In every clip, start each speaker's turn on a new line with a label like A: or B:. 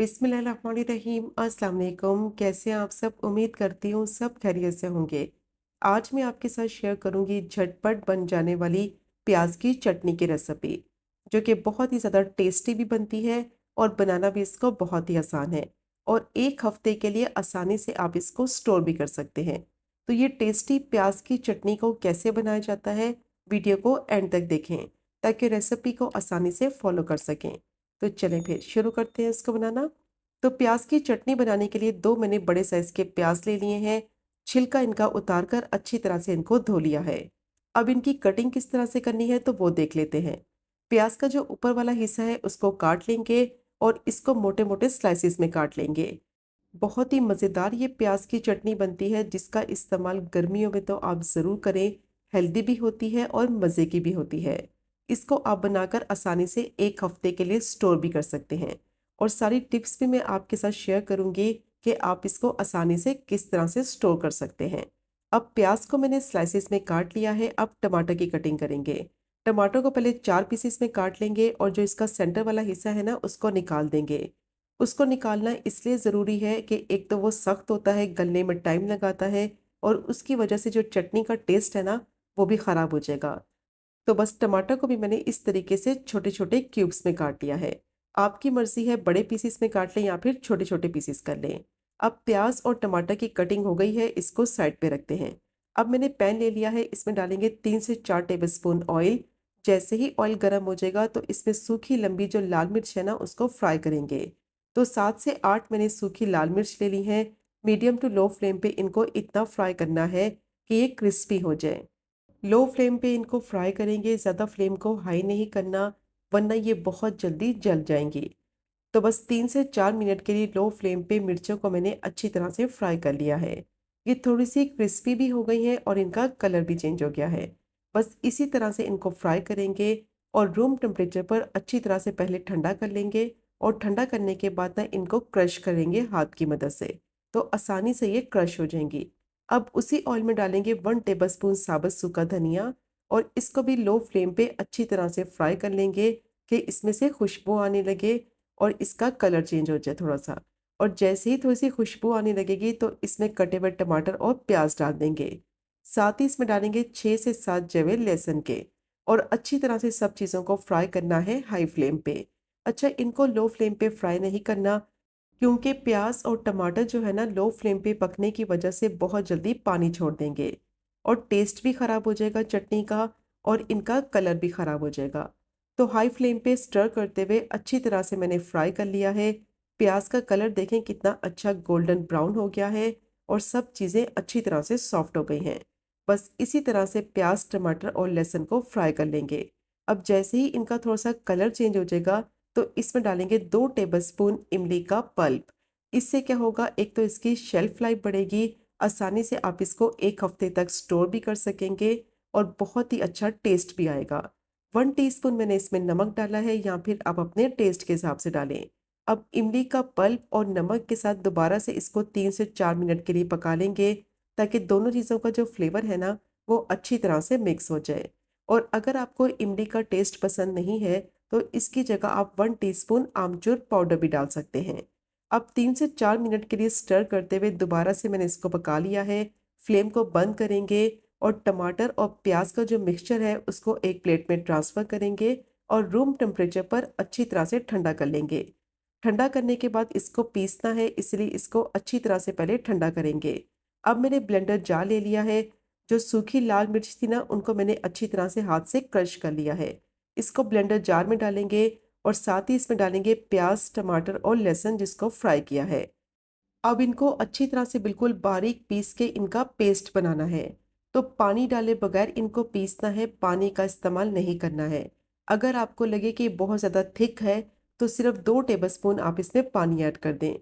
A: बिस्मिल्लाहिर्रहमानिर्रहीम। अस्सलाम वालेकुम। कैसे हैं आप सब? उम्मीद करती हूँ सब खैरियत से होंगे। आज मैं आपके साथ शेयर करूँगी झटपट बन जाने वाली प्याज की चटनी की रेसिपी, जो कि बहुत ही ज़्यादा टेस्टी भी बनती है और बनाना भी इसको बहुत ही आसान है। और एक हफ्ते के लिए आसानी से आप इसको स्टोर भी कर सकते हैं। तो ये टेस्टी प्याज की चटनी को कैसे बनाया जाता है, वीडियो को एंड तक देखें ताकि रेसिपी को आसानी से फॉलो कर सकें। तो चलें फिर शुरू करते हैं इसको बनाना। तो प्याज की चटनी बनाने के लिए दो मैंने बड़े साइज के प्याज ले लिए हैं। छिलका इनका उतार कर अच्छी तरह से इनको धो लिया है। अब इनकी कटिंग किस तरह से करनी है तो वो देख लेते हैं। प्याज का जो ऊपर वाला हिस्सा है उसको काट लेंगे और इसको मोटे मोटे स्लाइसिस में काट लेंगे। बहुत ही मज़ेदार ये प्याज की चटनी बनती है, जिसका इस्तेमाल गर्मियों में तो आप ज़रूर करें। हेल्दी भी होती है और मज़े की भी होती है। इसको आप बनाकर आसानी से एक हफ्ते के लिए स्टोर भी कर सकते हैं। और सारी टिप्स भी मैं आपके साथ शेयर करूंगी कि आप इसको आसानी से किस तरह से स्टोर कर सकते हैं। अब प्याज को मैंने स्लाइसिस में काट लिया है। अब टमाटर की कटिंग करेंगे। टमाटर को पहले 4 पीसेस में काट लेंगे और जो इसका सेंटर वाला हिस्सा है ना उसको निकाल देंगे। उसको निकालना इसलिए ज़रूरी है कि एक तो वो सख्त होता है, गलने में टाइम लगाता है और उसकी वजह से जो चटनी का टेस्ट है ना वो भी ख़राब हो जाएगा। तो बस टमाटर को भी मैंने इस तरीके से छोटे छोटे क्यूब्स में काट लिया है। आपकी मर्जी है बड़े पीसेस में काट लें या फिर छोटे छोटे पीसेस कर लें। अब प्याज और टमाटर की कटिंग हो गई है, इसको साइड पे रखते हैं। अब मैंने पैन ले लिया है, इसमें डालेंगे 3 से 4 टेबलस्पून ऑयल। जैसे ही ऑयल गर्म हो जाएगा तो इसमें सूखी लंबी जो लाल मिर्च है ना उसको फ्राई करेंगे। तो 7 से 8 मैंने सूखी लाल मिर्च ले ली है। मीडियम टू लो फ्लेम पे इनको इतना फ्राई करना है कि ये क्रिस्पी हो जाए। लो फ्लेम पे इनको फ्राई करेंगे, ज़्यादा फ्लेम को हाई नहीं करना, वरना ये बहुत जल्दी जल जाएंगी। तो बस 3 से 4 मिनट के लिए लो फ्लेम पे मिर्चों को मैंने अच्छी तरह से फ्राई कर लिया है। ये थोड़ी सी क्रिस्पी भी हो गई है और इनका कलर भी चेंज हो गया है। बस इसी तरह से इनको फ्राई करेंगे और रूम टेम्परेचर पर अच्छी तरह से पहले ठंडा कर लेंगे। और ठंडा करने के बाद ना इनको क्रश करेंगे हाथ की मदद से, तो आसानी से ये क्रश हो जाएंगी। अब उसी ऑयल में डालेंगे 1 टेबलस्पून साबुत सूखा धनिया और इसको भी लो फ्लेम पे अच्छी तरह से फ्राई कर लेंगे कि इसमें से खुशबू आने लगे और इसका कलर चेंज हो जाए थोड़ा सा। और जैसे ही थोड़ी सी खुशबू आने लगेगी तो इसमें कटे हुए टमाटर और प्याज डाल देंगे। साथ ही इसमें डालेंगे 6 से 7 जवे लहसुन के। और अच्छी तरह से सब चीज़ों को फ्राई करना है हाई फ्लेम पे। अच्छा, इनको लो फ्लेम पे फ्राई नहीं करना, क्योंकि प्याज और टमाटर जो है ना लो फ्लेम पे पकने की वजह से बहुत जल्दी पानी छोड़ देंगे और टेस्ट भी ख़राब हो जाएगा चटनी का और इनका कलर भी ख़राब हो जाएगा। तो हाई फ्लेम पे स्टर करते हुए अच्छी तरह से मैंने फ्राई कर लिया है। प्याज का कलर देखें कितना अच्छा गोल्डन ब्राउन हो गया है और सब चीज़ें अच्छी तरह से सॉफ्ट हो गई हैं। बस इसी तरह से प्याज टमाटर और लहसुन को फ्राई कर लेंगे। अब जैसे ही इनका थोड़ा सा कलर चेंज हो जाएगा तो इसमें डालेंगे 2 टेबलस्पून इमली का पल्प। इससे क्या होगा, एक तो इसकी शेल्फ लाइफ बढ़ेगी, आसानी से आप इसको एक हफ्ते तक स्टोर भी कर सकेंगे और बहुत ही अच्छा टेस्ट भी आएगा। 1 टीस्पून मैंने इसमें नमक डाला है, या फिर आप अपने टेस्ट के हिसाब से डालें। अब इमली का पल्प और नमक के साथ दोबारा से इसको 3 से 4 मिनट के लिए पका लेंगे ताकि दोनों चीज़ों का जो फ्लेवर है ना वो अच्छी तरह से मिक्स हो जाए। और अगर आपको इमली का टेस्ट पसंद नहीं है तो इसकी जगह आप 1 टीस्पून आमचूर पाउडर भी डाल सकते हैं। अब 3 से 4 मिनट के लिए स्टर करते हुए दोबारा से मैंने इसको पका लिया है। फ्लेम को बंद करेंगे और टमाटर और प्याज का जो मिक्सचर है उसको एक प्लेट में ट्रांसफ़र करेंगे और रूम टेम्परेचर पर अच्छी तरह से ठंडा कर लेंगे। ठंडा करने के बाद इसको पीसना है, इसलिए इसको अच्छी तरह से पहले ठंडा करेंगे। अब मैंने ब्लेंडर जार ले लिया है। जो सूखी लाल मिर्च थी ना उनको मैंने अच्छी तरह से हाथ से क्रश कर लिया है। इसको ब्लेंडर जार में डालेंगे और साथ ही इसमें डालेंगे प्याज टमाटर और लहसुन जिसको फ्राई किया है। अब इनको अच्छी तरह से बिल्कुल बारीक पीस के इनका पेस्ट बनाना है। तो पानी डाले बगैर इनको पीसना है, पानी का इस्तेमाल नहीं करना है। अगर आपको लगे कि बहुत ज़्यादा थिक है तो सिर्फ 2 टेबलस्पून आप इसमें पानी ऐड कर दें।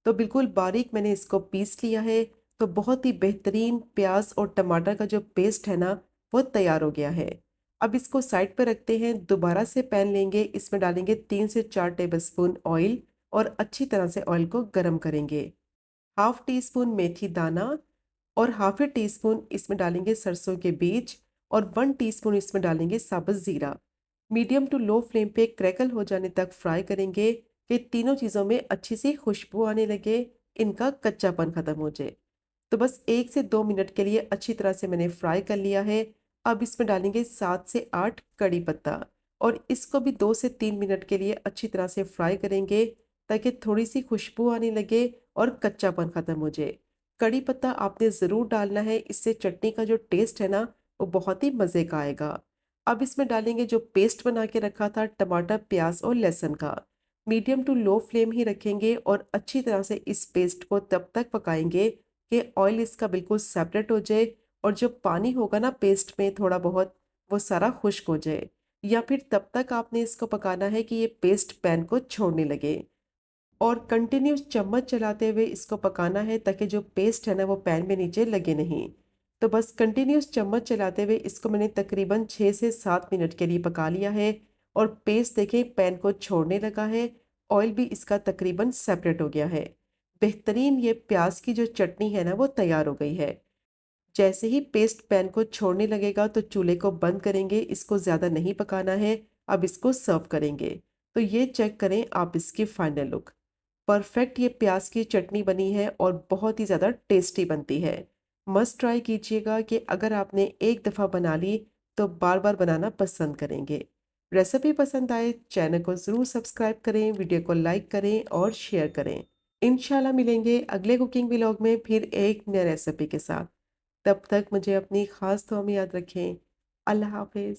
A: तो बिल्कुल बारीक मैंने इसको पीस लिया है। तो बहुत ही बेहतरीन प्याज और टमाटर का जो पेस्ट है ना वो तैयार हो गया है। अब इसको साइड पर रखते हैं। दोबारा से पैन लेंगे, इसमें डालेंगे 3 से 4 टेबलस्पून ऑयल और अच्छी तरह से ऑयल को गर्म करेंगे। हाफ टी स्पून मेथी दाना और हाफ ए टी स्पून इसमें डालेंगे सरसों के बीज और 1 टीस्पून इसमें डालेंगे साबुत ज़ीरा। मीडियम टू लो फ्लेम पे क्रैकल हो जाने तक फ्राई करेंगे। कि तीनों चीज़ों में अच्छी सी खुशबू आने लगे, इनका कच्चापन ख़त्म हो जाए। तो बस 1 से 2 मिनट के लिए अच्छी तरह से मैंने फ्राई कर लिया है। अब इसमें डालेंगे 7 से 8 कड़ी पत्ता और इसको भी 2 से 3 मिनट के लिए अच्छी तरह से फ्राई करेंगे ताकि थोड़ी-सी खुशबू आने लगे और कच्चापन ख़त्म हो जाए। कड़ी पत्ता आपने ज़रूर डालना है, इससे चटनी का जो टेस्ट है ना, वो बहुत ही मज़े का आएगा। अब इसमें डालेंगे जो पेस्ट बना के रखा था टमाटर, प्याज़ और लहसुन का। मीडियम टू लो फ्लेम ही रखेंगे और अच्छी तरह से इस पेस्ट को तब तक पकाएँगे कि ऑयल इसका बिल्कुल सेपरेट हो जाए और जो पानी होगा ना पेस्ट में थोड़ा बहुत, वो सारा खुश्क हो जाए। या फिर तब तक आपने इसको पकाना है कि ये पेस्ट पैन को छोड़ने लगे और कंटिन्यूस चम्मच चलाते हुए इसको पकाना है ताकि जो पेस्ट है ना वो पैन में नीचे लगे नहीं। तो बस कंटिन्यूस चम्मच चलाते हुए इसको मैंने तकरीबन 6 से 7 मिनट के लिए पका लिया है और पेस्ट देखें पैन को छोड़ने लगा है, ऑयल भी इसका तकरीबन सेपरेट हो गया है। बेहतरीन ये प्याज की जो चटनी है ना वो तैयार हो गई है। जैसे ही पेस्ट पैन को छोड़ने लगेगा तो चूल्हे को बंद करेंगे, इसको ज़्यादा नहीं पकाना है। अब इसको सर्व करेंगे। तो ये चेक करें आप इसकी फाइनल लुक। परफेक्ट ये प्याज की चटनी बनी है और बहुत ही ज़्यादा टेस्टी बनती है। मस्ट ट्राई कीजिएगा कि अगर आपने एक दफ़ा बना ली तो बार बार बनाना पसंद करेंगे। रेसिपी पसंद आए चैनल को ज़रूर सब्सक्राइब करें, वीडियो को लाइक करें और शेयर करें। इंशाल्लाह मिलेंगे अगले कुकिंग व्लॉग में फिर एक नए रेसिपी के साथ। तब तक मुझे अपनी ख़ास दुआ में याद रखें। अल्लाह हाफ़िज़।